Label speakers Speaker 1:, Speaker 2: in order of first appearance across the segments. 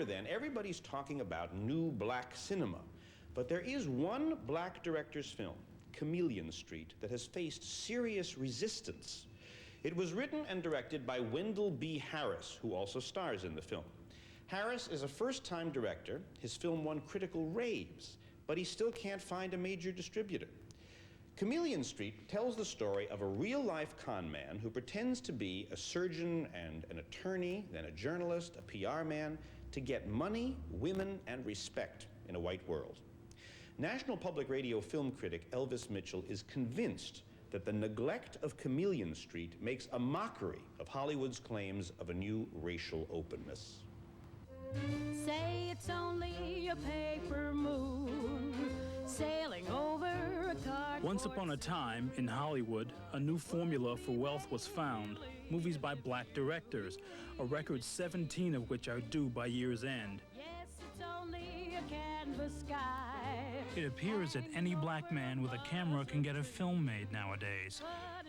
Speaker 1: Then, everybody's talking about new black cinema, but there is one black director's film, Chameleon Street, that has faced serious resistance. It was written and directed by Wendell B. Harris, who also stars in the film. Harris is a first-time director. His film won critical raves, but he still can't find a major distributor. Chameleon Street tells the story of a real-life con man who pretends to be a surgeon and an attorney, then a journalist, a PR man, to get money, women, and respect in a white world. National Public Radio film critic ELVIS Mitchell is convinced that the neglect of Chameleon Street makes a mockery of Hollywood's claims of a new racial openness.
Speaker 2: Say it's only a paper moon sailing over a cardboard.
Speaker 3: Once upon a time, in Hollywood, a new formula for wealth was found. Movies by black directors, a record 17 of which are due by year's end.
Speaker 2: Yes, it's only a canvas sky.
Speaker 3: It appears that any black man with a camera can get a film made nowadays.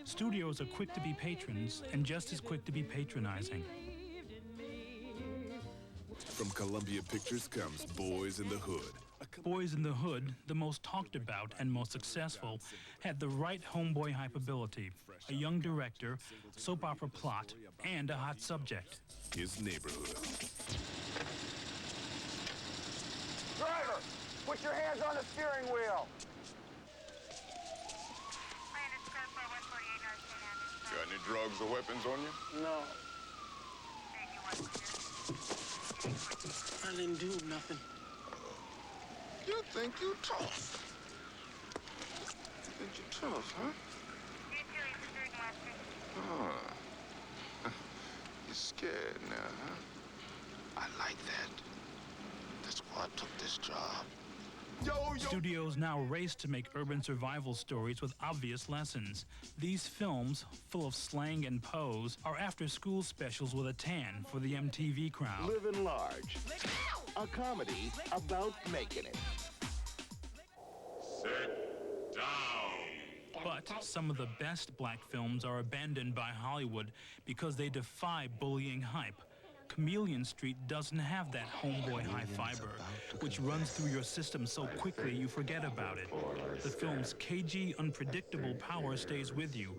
Speaker 3: Studios are quick to be patrons and just as quick to be patronizing.
Speaker 4: From Columbia Pictures comes Boys in the Hood.
Speaker 3: Boys in the Hood, the most talked about and most successful, had the right homeboy hypeability, a young director, soap opera plot, and a hot subject.
Speaker 4: His neighborhood.
Speaker 5: Driver, put your hands on the steering wheel.
Speaker 4: Got any drugs or weapons on you?
Speaker 5: No. I didn't do nothing.
Speaker 4: You think you tough? You think you tough, huh? Oh. You're scared now, huh? I like that. That's why I took this job.
Speaker 3: Studios now race to make urban survival stories with obvious lessons. These films, full of slang and pose, are after-school specials with a tan for the MTV crowd.
Speaker 6: Living Large, a comedy about making it.
Speaker 4: Sit down.
Speaker 3: But some of the best black films are abandoned by Hollywood because they defy bullying hype. Chameleon Street doesn't have that homeboy high fiber, which runs through your system so quickly you forget about it. The film's cagey, unpredictable power stays with you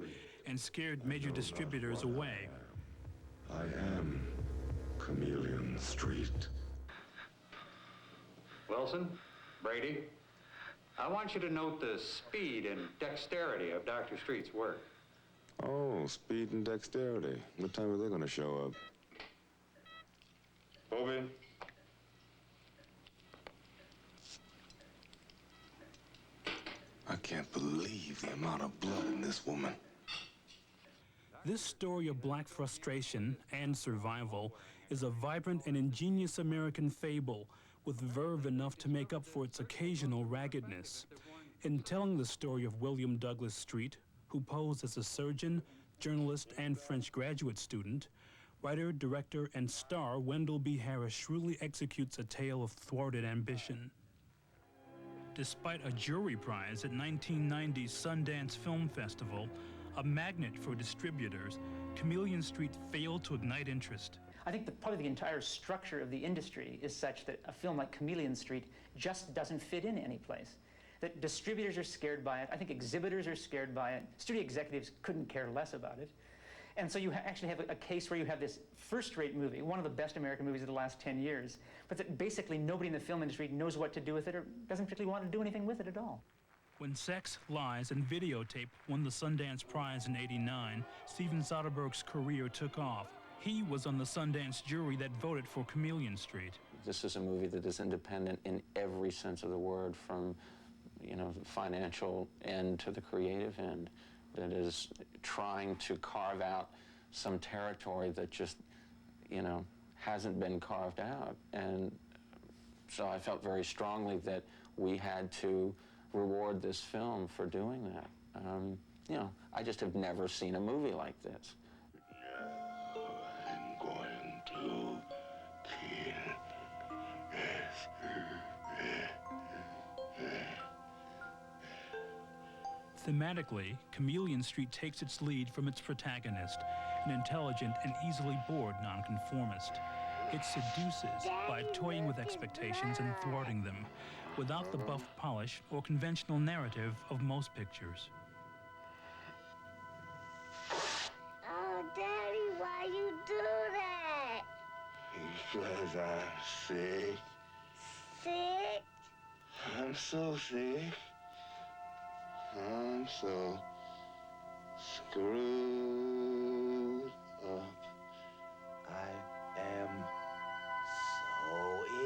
Speaker 3: and scared major distributors away.
Speaker 7: I am Chameleon Street.
Speaker 8: Wilson, Brady, I want you to note the speed and dexterity of Dr. Street's work.
Speaker 7: Oh, speed and dexterity. What time are they going to show up?
Speaker 4: Bobby.
Speaker 7: I can't believe the amount of blood in this woman.
Speaker 3: This story of black frustration and survival is a vibrant and ingenious American fable with verve enough to make up for its occasional raggedness. In telling the story of William Douglas Street, who posed as a surgeon, journalist, and French graduate student, writer, director, and star Wendell B. Harris shrewdly executes a tale of thwarted ambition. Despite a jury prize at 1990's Sundance Film Festival, a magnet for distributors, Chameleon Street failed to ignite interest.
Speaker 9: I think that probably the entire structure of the industry is such that a film like Chameleon Street just doesn't fit in any place. That distributors are scared by it. I think exhibitors are scared by it. Studio executives couldn't care less about it. And so you actually have a case where you have this first-rate movie, one of the best American movies of the last 10 years, but that basically nobody in the film industry knows what to do with it or doesn't particularly want to do anything with it at all.
Speaker 3: When Sex, Lies, and Videotape won the Sundance Prize in '89, Steven Soderbergh's career took off. He was on the Sundance jury that voted for Chameleon Street.
Speaker 10: This is a movie that is independent in every sense of the word, from, financial end to the creative end, that is trying to carve out some territory that just, hasn't been carved out. And so I felt very strongly that we had to reward this film for doing that. I just have never seen a movie like this.
Speaker 7: I'm going to kill.
Speaker 3: Thematically, Chameleon Street takes its lead from its protagonist, an intelligent and easily bored nonconformist. It seduces by toying with expectations and thwarting them, without the buff polish or conventional narrative of most pictures.
Speaker 11: Oh, Daddy, why you do that?
Speaker 7: Because I'm sick.
Speaker 11: Sick?
Speaker 7: I'm so sick. I'm so screwed up. I am so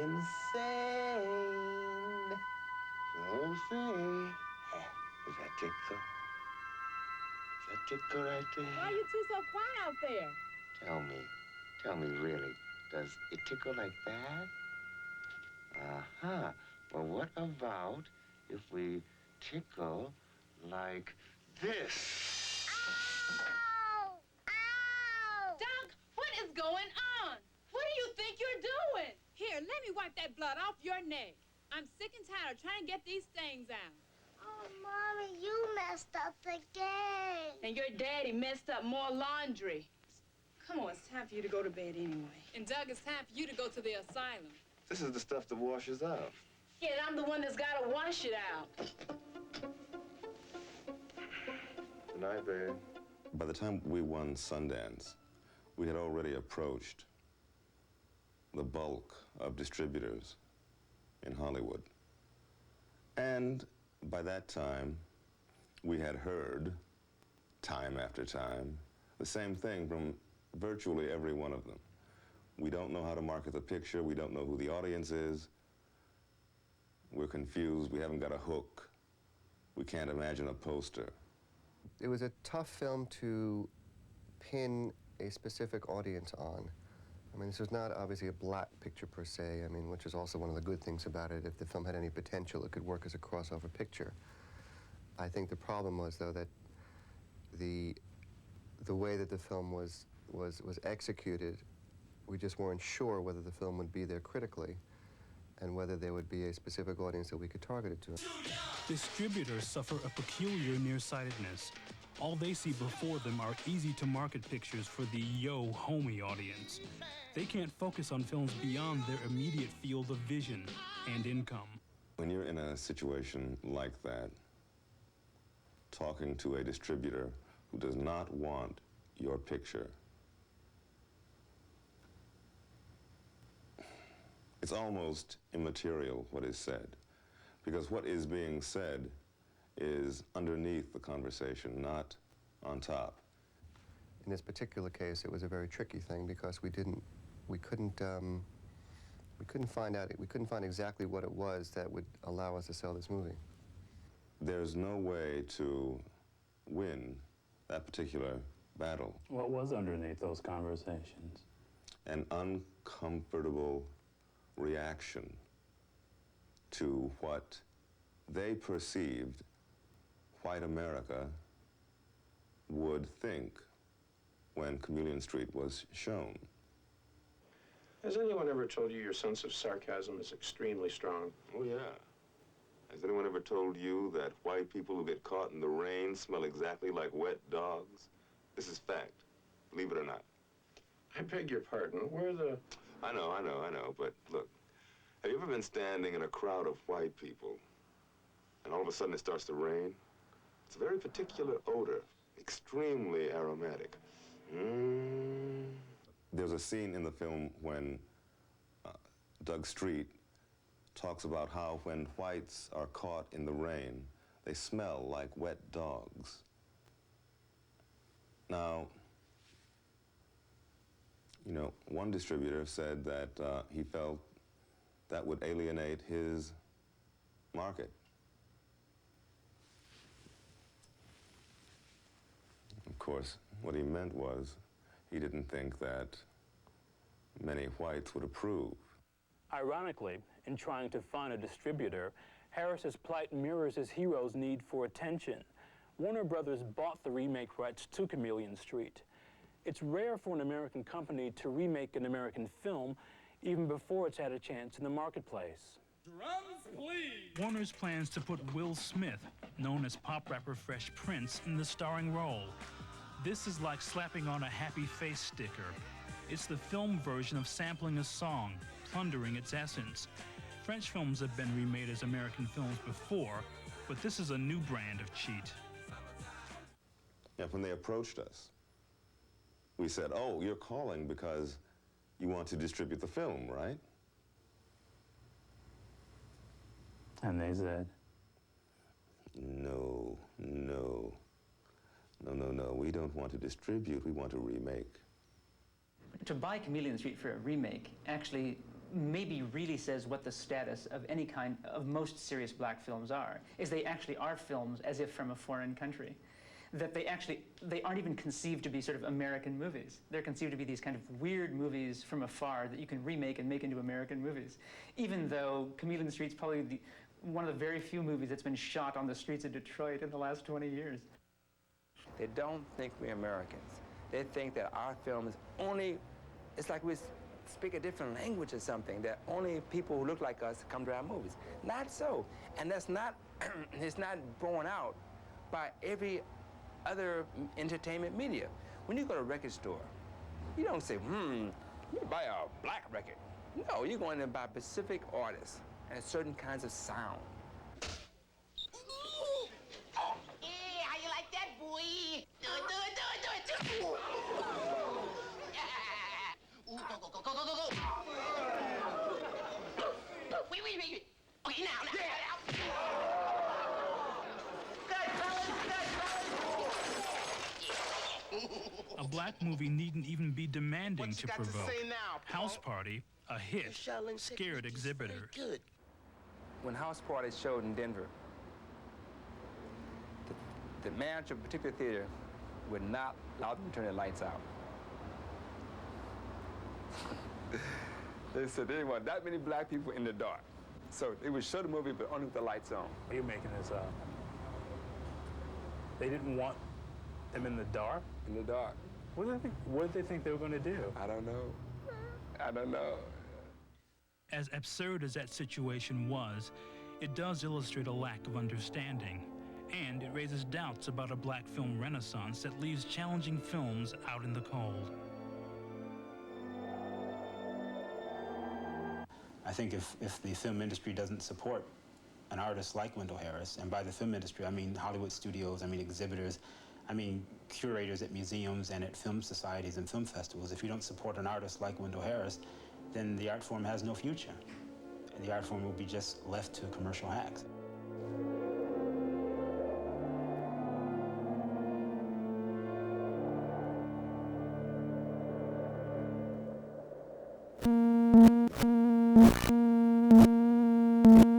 Speaker 7: insane. So insane. Is that tickle? Is that tickle right there?
Speaker 2: Why are you two so quiet out there?
Speaker 7: Tell me really, does it tickle like that? Uh-huh. Well, what about if we tickle like this?
Speaker 11: Ow! Ow!
Speaker 2: Doc, what is going on? What do you think you're doing? Here, let me wipe that blood off your neck. I'm sick and tired of trying to get these things out.
Speaker 11: Oh, Mommy, you messed up again.
Speaker 2: And your daddy messed up more laundry. Come on, it's time for you to go to bed anyway. And Doug, it's time for you to go to the asylum.
Speaker 7: This is the stuff that washes out.
Speaker 2: Yeah, I'm the one that's got to wash it out.
Speaker 7: Good night, babe.
Speaker 12: By the time we won Sundance, we had already approached the bulk of distributors in Hollywood. And by that time, we had heard, time after time, the same thing from virtually every one of them. We don't know how to market the picture. We don't know who the audience is. We're confused. We haven't got a hook. We can't imagine a poster.
Speaker 13: It was a tough film to pin a specific audience on. I mean, this was not obviously a black picture per se, I mean, which is also one of the good things about it. If the film had any potential, it could work as a crossover picture. I think the problem was, though, that the way that the film was executed, we just weren't sure whether the film would be there critically and whether there would be a specific audience that we could target it to.
Speaker 3: Distributors suffer a peculiar nearsightedness. All they see before them are easy-to-market pictures for the yo homie audience. They can't focus on films beyond their immediate field of vision and income.
Speaker 12: When you're in a situation like that, talking to a distributor who does not want your picture, it's almost immaterial what is said, because what is being said is underneath the conversation, not on top.
Speaker 13: In this particular case, it was a very tricky thing because we couldn't find exactly what it was that would allow us to sell this movie.
Speaker 12: There's no way to win that particular battle.
Speaker 3: What was underneath those conversations?
Speaker 12: An uncomfortable reaction to what they perceived white America would think when Chameleon Street was shown.
Speaker 14: Has anyone ever told you your sense of sarcasm is extremely strong?
Speaker 12: Oh, yeah. Has anyone ever told you that white people who get caught in the rain smell exactly like wet dogs? This is fact, believe it or not.
Speaker 14: I beg your pardon, where the...
Speaker 12: I know, but look, have you ever been standing in a crowd of white people and all of a sudden it starts to rain? It's a very particular odor, extremely aromatic. There's a scene in the film when Doug Street talks about how when whites are caught in the rain, they smell like wet dogs. Now, you know, one distributor said that he felt that would alienate his market. Of course, what he meant was he didn't think that many whites would approve.
Speaker 3: Ironically, in trying to find a distributor, Harris's plight mirrors his hero's need for attention. Warner Brothers bought the remake rights to Chameleon Street. It's rare for an American company to remake an American film even before it's had a chance in the marketplace.
Speaker 15: Drums, please!
Speaker 3: Warner's plans to put Will Smith, known as pop rapper Fresh Prince, in the starring role. This is like slapping on a happy face sticker. It's the film version of sampling a song, plundering its essence. French films have been remade as American films before, but this is a new brand of cheat.
Speaker 12: And when they approached us, we said, oh, you're calling because you want to distribute the film, right?
Speaker 10: And they said,
Speaker 12: no, we don't want to distribute, we want to remake.
Speaker 9: To buy Chameleon Street for a remake actually maybe really says what the status of any kind of most serious black films are, is they actually are films as if from a foreign country. That they aren't even conceived to be sort of American movies. They're conceived to be these kind of weird movies from afar that you can remake and make into American movies. Even though Chameleon Street's probably one of the very few movies that's been shot on the streets of Detroit in the last 20 years.
Speaker 16: They don't think we're Americans. They think that our film is only, it's like we speak a different language or something, that only people who look like us come to our movies. Not so. And that's not, it's not borne out by every other entertainment media. When you go to a record store, you don't say, let me buy a black record. No, you're going to buy specific artists and certain kinds of sound.
Speaker 17: Yeah, how you like that, boy? Do it. Ooh, go. Wait. Okay, now.
Speaker 3: A black movie needn't even be demanding to provoke. House Party, a hit, scared exhibitors.
Speaker 16: When House Party showed in Denver, the manager of a particular theater would not allow them to turn the lights out. They said they didn't want that many black people in the dark. So they would show the movie, but only with the lights on.
Speaker 3: Are you making this up? They didn't want them in the dark?
Speaker 16: In the dark.
Speaker 3: What did they think they were going to do?
Speaker 16: I don't know.
Speaker 3: As absurd as that situation was, it does illustrate a lack of understanding, and it raises doubts about a black film renaissance that leaves challenging films out in the cold.
Speaker 18: I think if the film industry doesn't support an artist like Wendell Harris, and by the film industry, I mean Hollywood studios, I mean exhibitors, I mean curators at museums and at film societies and film festivals, if you don't support an artist like Wendell Harris, then the art form has no future. And the art form will be just left to commercial hacks.